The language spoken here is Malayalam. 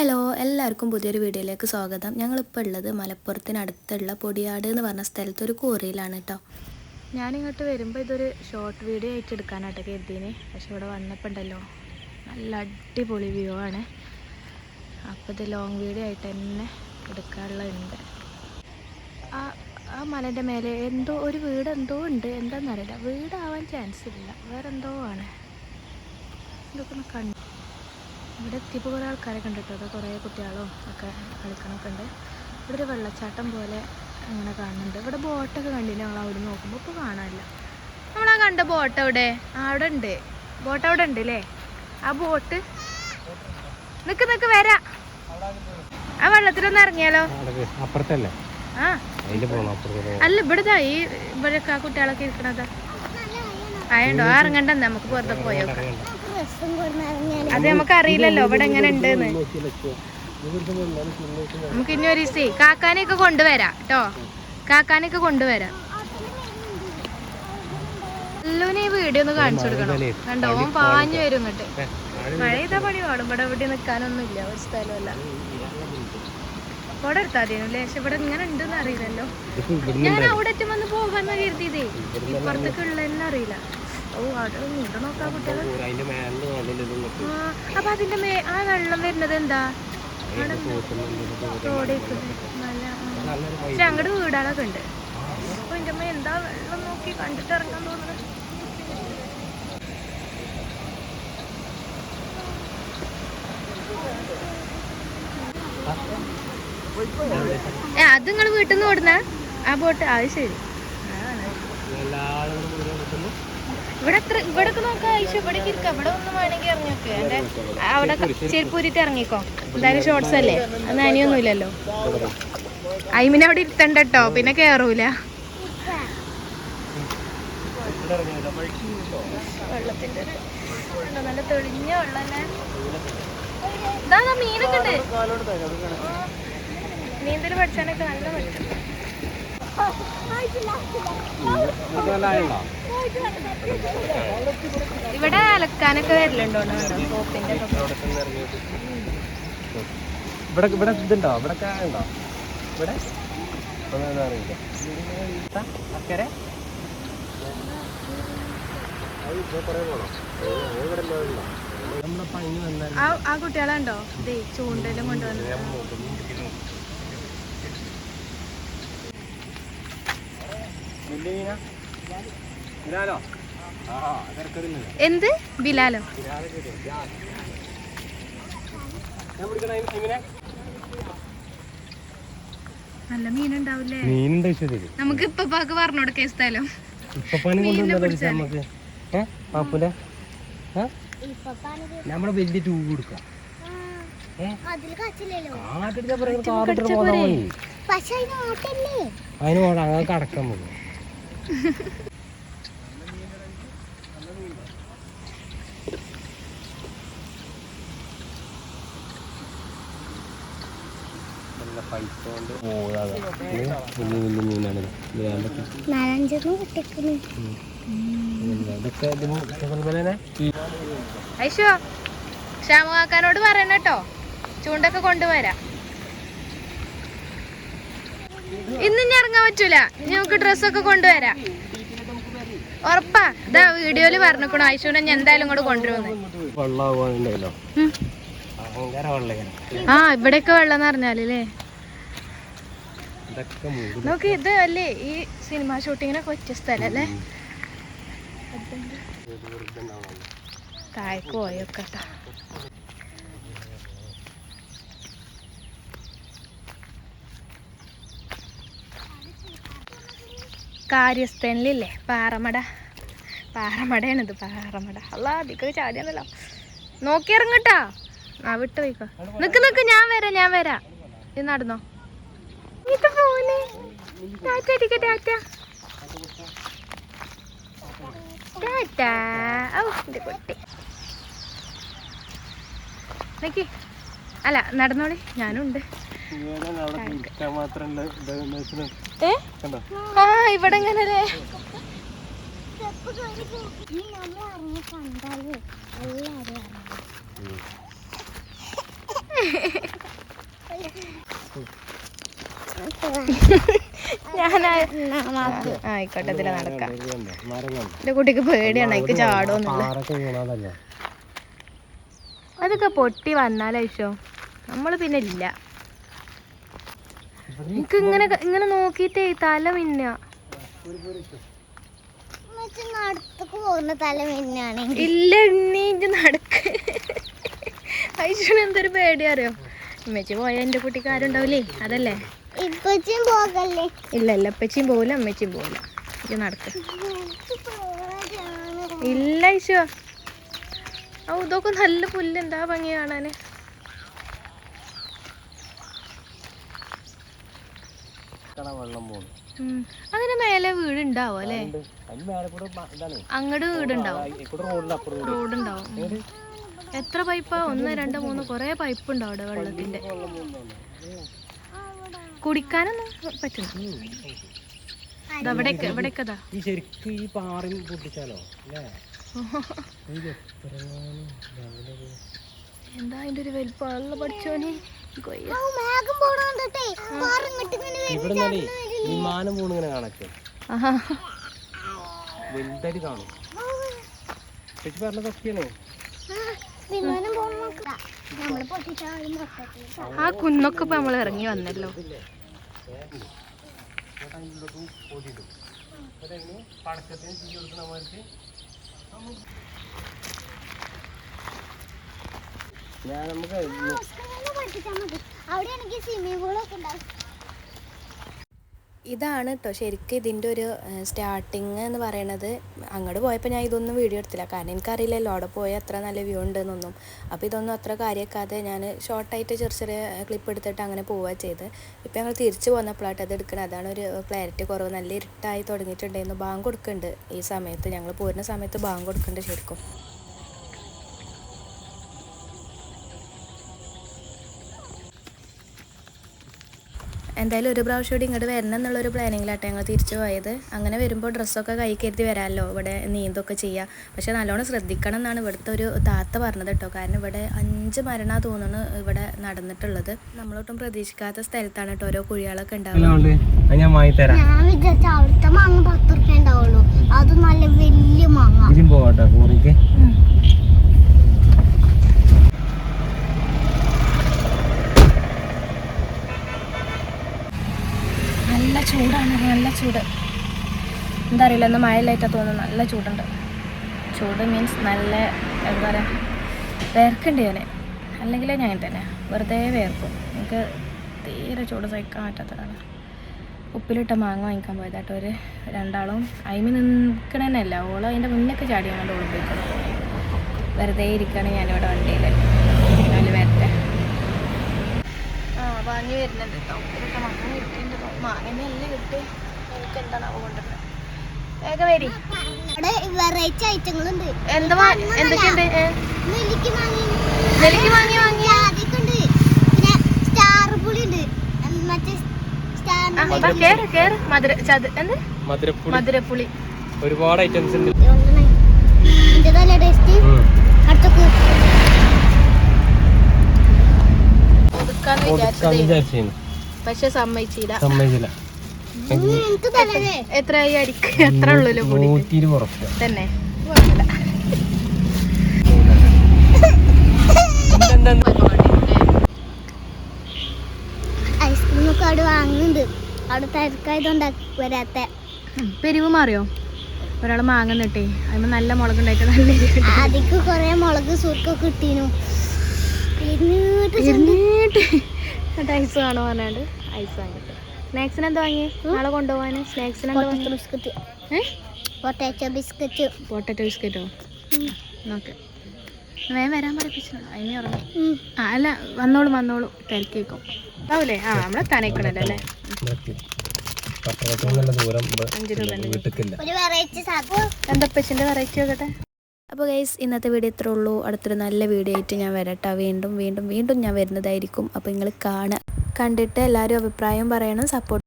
ഹലോ എല്ലാവർക്കും പുതിയൊരു വീഡിയോയിലേക്ക് സ്വാഗതം. ഞങ്ങളിപ്പോൾ ഉള്ളത് മലപ്പുറത്തിനടുത്തുള്ള പൊടിയാട് എന്ന് പറഞ്ഞ സ്ഥലത്ത് ഒരു കോറിയിലാണ് കേട്ടോ. ഞാനിങ്ങോട്ട് വരുമ്പോൾ ഇതൊരു ഷോർട്ട് വീഡിയോ ആയിട്ട് എടുക്കാനായിട്ട് കരുതിന്. പക്ഷെ ഇവിടെ വന്നപ്പോൾ ഉണ്ടല്ലോ നല്ല അടിപൊളി വ്യൂ ആണ്. അപ്പോൾ ഇത് ലോങ് വീഡിയോ ആയിട്ട് തന്നെ എടുക്കാനുള്ളതുണ്ട്. ആ മലേൻ്റെ മേലെ എന്തോ ഒരു വീട് എന്തോ ഉണ്ട്, എന്താണെന്നറിയില്ല. വീടാവാൻ ചാൻസ് ഇല്ല, വേറെ എന്തോ ആണ്. ഇതൊക്കെ ഒന്ന് കണ്ടു. ഇവിടെ എത്തിയപ്പോൾ കുറേ ആൾക്കാരൊക്കെ ഉണ്ട് കേട്ടോ. അത് കുറേ കുട്ടികളും ഒക്കെ കളിക്കണമൊക്കെ ഉണ്ട്. ഇവിടെ ഒരു വെള്ളച്ചാട്ടം പോലെ അങ്ങനെ കാണുന്നുണ്ട്. ഇവിടെ ബോട്ടൊക്കെ കണ്ടില്ല ഞങ്ങൾ അവിടെ നോക്കുമ്പോൾ. ഇപ്പോൾ കാണാനില്ല. നമ്മളാ കണ്ട ബോട്ട് അവിടെ അവിടെ ഉണ്ട്. ബോട്ട് അവിടെ ഉണ്ട് അല്ലേ? ആ ബോട്ട് നിക്ക് വരാ. ആ വെള്ളത്തിലൊന്ന് ഇറങ്ങിയാലോ? ആ അല്ല ഇവിടെ ഈ ഇവിടെയൊക്കെ ആ കുട്ടികളൊക്കെ ഇരിക്കണതാ. ആയുണ്ടോ? ആ ഇറങ്ങണ്ടെന്ന് നമുക്ക് പുറത്തെ പോയോക്കാം. അത് നമുക്ക് അറിയില്ലല്ലോ ഇവിടെ എങ്ങനെ ഉണ്ടെന്ന്. നമുക്ക് ഇനി ഒരു ദിവസം കാക്കാനെയൊക്കെ കൊണ്ടുവരാം കേട്ടോ. കാക്കാനെയൊക്കെ കൊണ്ടുവരാം. എല്ലോനും ഈ വീഡിയോ ഒന്ന് കാണിച്ചു കൊടുക്കണം. കണ്ടോ ഓൻ പാഞ്ഞു വരും ഇങ്ങോട്ട്. മഴ ചെയ്താ പണി പാടും. ഇവിടെ ഇവിടെ നിൽക്കാനൊന്നും ഇല്ല, ഒരു സ്ഥലമല്ല. ഇവിടെ എടുത്താൽ മതിയല്ലേ? പക്ഷെ ഇവിടെ ഇങ്ങനെ ഉണ്ടെന്ന് അറിയില്ലല്ലോ. ഞാൻ അവിടെ ഒറ്റ വന്ന് പോകാന്ന് കരുതിയതേ. ഇപ്പുറത്തേക്ക് ഉള്ളതെന്നെ അറിയില്ല. ഓ അവിടെ നീണ്ട നോക്കാം കുട്ടികൾ. അപ്പൊ അതിന്റെ ആ വെള്ളം വരുന്നത് എന്താ? റോഡേക്ക് പക്ഷെ അങ്ങോട്ട് വീടുകളൊക്കെ ഉണ്ട്. അപ്പൊ എന്റെ അമ്മ എന്താ വെള്ളം നോക്കി കണ്ടിട്ട് ഇറങ്ങാൻ തോന്നുന്നത്. അത് നിങ്ങൾ വീട്ടിൽ നിന്ന് ഓടുന്ന ആ ബോട്ട്? അത് ശരി. ഇവിടൊക്കെ നോക്കാം. ആയിഷോ ഇവിടേക്ക് ഇരിക്കാം. ഇവിടെ ഒന്നും വേണമെങ്കിൽ ഇറങ്ങിയൊക്കെ എന്റെ അവിടെ ചെരുപ്പൂരിട്ട് ഇറങ്ങിക്കോ. എന്തായാലും ഷോർട്സ് അല്ലേ, അത് നനയൊന്നും ഇല്ലല്ലോ. അയിമിനെ അവിടെ ഇരുത്തണ്ട കേട്ടോ, പിന്നെ കേറൂല. വെള്ളത്തിന്റെ നല്ല തെളിഞ്ഞ വെള്ളല്ലേ. ഇതാ മീനൊക്കെ ഉണ്ട്. നീന്തൽ പഠിച്ചാനൊക്കെ നല്ല പഠിച്ചു. ഇവിടെ അലക്കാനൊക്കെ വരലുണ്ടോ? സോപ്പിന്റെ ആ കുട്ടികളുണ്ടോ? ഇതേ ചൂണ്ടലും കൊണ്ടുവന്നത്. എന്ത് ബിലാലോ? നല്ല മീനുണ്ടാവില്ലേ? നമുക്ക് ഇപ്പൊക്കെ പറഞ്ഞു കൊടുക്കേ സ്ഥലം. നമ്മളെ വലിയ ട്യൂബ് കൊടുക്കാം. അതിന് പോണം, അങ്ങനെ കടക്കാൻ പോകും. ഐശോ ശ്യാമകാക്കാനോട് പറയണ കേട്ടോ, ചൂണ്ടൊക്കെ കൊണ്ടുവരാം. ഇന്ന് ഇനി ഇറങ്ങാൻ പറ്റൂല, നമുക്ക് ഡ്രസ്സൊക്കെ കൊണ്ടുവരാം. ഉറപ്പാ. ഇതാ വീഡിയോയില് പറഞ്ഞിക്കണോ ഐശുവിനെ ഞാൻ എന്തായാലും ഇങ്ങോട്ട് കൊണ്ടുവരുന്നു. ആ ഇവിടെയൊക്കെ വെള്ളം നിറഞ്ഞാലേ. നോക്ക്, ഇത് അല്ലേ ഈ സിനിമ ഷൂട്ടിങ്ങിനൊക്കെ പറ്റിയ സ്ഥലം അല്ലേ? താഴേക്ക് പോയൊക്കെ കാര്യസ്ഥനിലില്ലേ പാറമടയാണിത്. പാറമട അല്ല അധികം ചാടിയാണല്ലോ. നോക്കി ഇറങ്ങട്ടാ. ആ വിട്ട് പോയിക്കോ. നിക്ക് ഞാൻ വരാം. ഇത് നടന്നോ. ഇത് പോലെ ടാറ്റ അടിക്ക. ടാറ്റ. ഓ എന്റെ കുട്ടി നോക്കി. അല്ല നടന്നോളി, ഞാനുണ്ട്. ആ ഇവിടെ എങ്ങനല്ലേ? ആയിക്കോട്ടെ ഇതിലെ നടക്കാം. എന്റെ കുട്ടിക്ക് പേടിയാണ്, എനിക്ക് ചാടുമെന്നുള്ള. അതൊക്കെ പൊട്ടി വന്നാലോ നമ്മള് പിന്നെ ഇല്ല. എനിക്ക് ഇങ്ങനെ നോക്കിട്ടേ തല മിന്ന. ഇല്ല എണ്ണീറ്റ് നടക്ക. ഐശ്വര്യ എന്തൊരു പേടി അറിയോ? ഉമ്മച്ചി പോയ എന്റെ കുട്ടിക്ക് ആരുണ്ടാവില്ലേ, അതല്ലേ. ഇല്ല ഇല്ല ഉപ്പച്ചിയും പോവില്ല അമ്മച്ചിയും പോവില്ല. ഇത് നടക്ക. ഇല്ല ഐശോ. ഇതൊക്കെ നല്ല പുല്ല്, എന്താ ഭംഗി കാണാന്. അങ്ങനെ മേലെ വീടുണ്ടാവോ അല്ലേ? അങ്ങോട്ട് വീടുണ്ടാവും, റോഡുണ്ടാവും. എത്ര പൈപ്പാ? 1 2 3 കൊറേ പൈപ്പ് ഉണ്ടാവും അവിടെ വെള്ളത്തിന്റെ. കുടിക്കാനൊന്നും പറ്റുന്നു. എന്താ അതിന്റെ ഒരു വലിപ്പമുള്ള പഠിച്ചോനെ. വിമാനം പോണിങ്ങനെ കാണൊക്കെ വലുതായിട്ട് കാണും. പറഞ്ഞ സത്യാണ്. ആ കുന്നൊക്കെ ഇപ്പൊ നമ്മൾ ഇറങ്ങി വന്നല്ലോ. ഇതാണ് കേട്ടോ ശരിക്കും ഇതിൻ്റെ ഒരു സ്റ്റാർട്ടിങ് എന്ന് പറയണത്. അങ്ങോട്ട് പോയപ്പോൾ ഞാൻ ഇതൊന്നും വീഡിയോ എടുത്തില്ല, കാരണം എനിക്കറിയില്ലല്ലോ അവിടെ പോയാൽ അത്ര നല്ല വ്യൂ ഉണ്ടെന്നൊന്നും. അപ്പോൾ ഇതൊന്നും അത്ര കാര്യമാക്കാതെ ഞാൻ ഷോർട്ടായിട്ട് ചെറിയ ചെറിയ ക്ലിപ്പ് എടുത്തിട്ട് അങ്ങനെ പോവുക ചെയ്ത്. ഇപ്പോൾ ഞങ്ങൾ തിരിച്ചു പോന്നപ്പോഴായിട്ട് അത് എടുക്കണം. അതാണ് ഒരു ക്ലാരിറ്റി കുറവ്. നല്ല ഇരുട്ടായി തുടങ്ങിയിട്ടുണ്ടായിരുന്നു. ബാങ്ക് കൊടുക്കുന്നുണ്ട് ഈ സമയത്ത്, ഞങ്ങൾ പോരുന്ന സമയത്ത് ബാങ്ക് കൊടുക്കുന്നുണ്ട് ശരിക്കും. എന്തായാലും ഒരു പ്രാവശ്യം കൂടി ഇങ്ങോട്ട് വരണം എന്നുള്ളൊരു പ്ലാനിങ്ങിലാട്ടെ ഞങ്ങൾ തിരിച്ചു പോയത്. അങ്ങനെ വരുമ്പോൾ ഡ്രസ്സൊക്കെ കൈ കരുതി വരാമല്ലോ, ഇവിടെ നീന്തൊക്കെ ചെയ്യുക. പക്ഷേ നല്ലോണം ശ്രദ്ധിക്കണം എന്നാണ് ഇവിടുത്തെ ഒരു താത്ത പറഞ്ഞത് കേട്ടോ. കാരണം ഇവിടെ 5 മരണമാണ് തോന്നുന്നു ഇവിടെ നടന്നിട്ടുള്ളത്. നമ്മളൊട്ടും പ്രതീക്ഷിക്കാത്ത സ്ഥലത്താണ് കേട്ടോ ഓരോ കുഴികളൊക്കെ ഉണ്ടാവുന്നത്. അത് നല്ല വലിയ മാങ്ങ. നല്ല ചൂടാണ്, നല്ല ചൂട്. എന്താ അറിയില്ല, ഒന്ന് മഴയില്ലായിട്ടാ തോന്നുന്നു. നല്ല ചൂടുണ്ട്. ചൂട് മീൻസ് നല്ല എന്താ പറയുക, വേർക്കുണ്ട് ഞാൻ. അല്ലെങ്കിൽ ഞാൻ തന്നെ വെറുതെ വേർക്കും. എനിക്ക് തീരെ ചൂട് സഹിക്കാൻ പറ്റാത്തതാണ്. ഉപ്പിലിട്ട മാങ്ങ വാങ്ങിക്കാൻ പോയതാട്ടോ ഒരു രണ്ടാളും. അയിമ നിൽക്കണതന്നെയല്ല, ഓളോ അതിൻ്റെ മുന്നൊക്കെ ചാടി അങ്ങോട്ട് ഒളിപ്പിക്കണം. വെറുതെ ഇരിക്കുകയാണ് ഞാനിവിടെ വണ്ടിയിൽ. നല്ല വരട്ടെ. വാങ്ങി വരുന്നുണ്ട് കേട്ടോ. ഉപ്പിലിട്ട മാങ്ങ കിട്ടിയിട്ടുണ്ട്. മാങ്ങ എല്ലാം കിട്ടി. എനിക്ക് എന്താണാവോ കൊണ്ടുവരുന്നത്. വേഗം വരി. വെറൈറ്റി ഐറ്റങ്ങളുണ്ട്. എന്തൊക്കെയുണ്ട്? നെല്ലിക്ക വാങ്ങി പിന്നെ സ്റ്റാർ പുളി ഉണ്ട്. മറ്റേ മധുരപ്പുളി. ഒരുപാട് ഐറ്റംസ് ഉണ്ട്. പക്ഷെ സമ്മതിച്ചില്ല. സമ്മതിച്ചില്ല. എത്രയായി അടിക്ക്? എത്ര ഉള്ളല്ലോ തന്നെ. ഐസ്ക്രീം ഒക്കെ അവിടെ വാങ്ങുന്നുണ്ട്. അവിടെ തിരക്കായതുകൊണ്ട് വരാത്ത. പെരുവ് മാറിയോ? ഒരാൾ മാങ്ങുന്നിട്ടേ അതിന് നല്ല മുളക് ഉണ്ടായിട്ട് നല്ല അതിക്ക് കൊറേ മുളക് സുർക്കൊക്കെ ഇട്ടീനു. ഐസ് കാണോ പറഞ്ഞാണ്ട് ഐസ് വാങ്ങിട്ട്. സ്നാക്സിന് എന്താ വാങ്ങി? നാളെ കൊണ്ടുപോകാന് സ്നാക്സിന് ബിസ്ക്കറ്റ്. Potato biscuit. പൊട്ടാറ്റോ ബിസ്ക്കറ്റോ? ഓക്കെ, വേഗം വരാൻ പറയിപ്പിച്ചു. അതിനെ ഉറങ്ങി. അല്ല വന്നോളൂ തിരക്കി വെക്കും ഉണ്ടാവൂലേ? നമ്മളെ തനയിക്കണല്ലോ അല്ലേ. 5 രൂപ. എന്താ പച്ചിൻ്റെ വെറൈറ്റി നോക്കട്ടെ. അപ്പോൾ ഗൈസ് ഇന്നത്തെ വീഡിയോ ഇത്രേ ഉള്ളൂ. അടുത്തൊരു നല്ല വീഡിയോ ആയിട്ട് ഞാൻ വരട്ടെ. വീണ്ടും ഞാൻ വരുന്നതായിരിക്കും. അപ്പോൾ നിങ്ങൾ കണ്ടിട്ട് എല്ലാവരും അഭിപ്രായം പറയണം, സപ്പോർട്ട്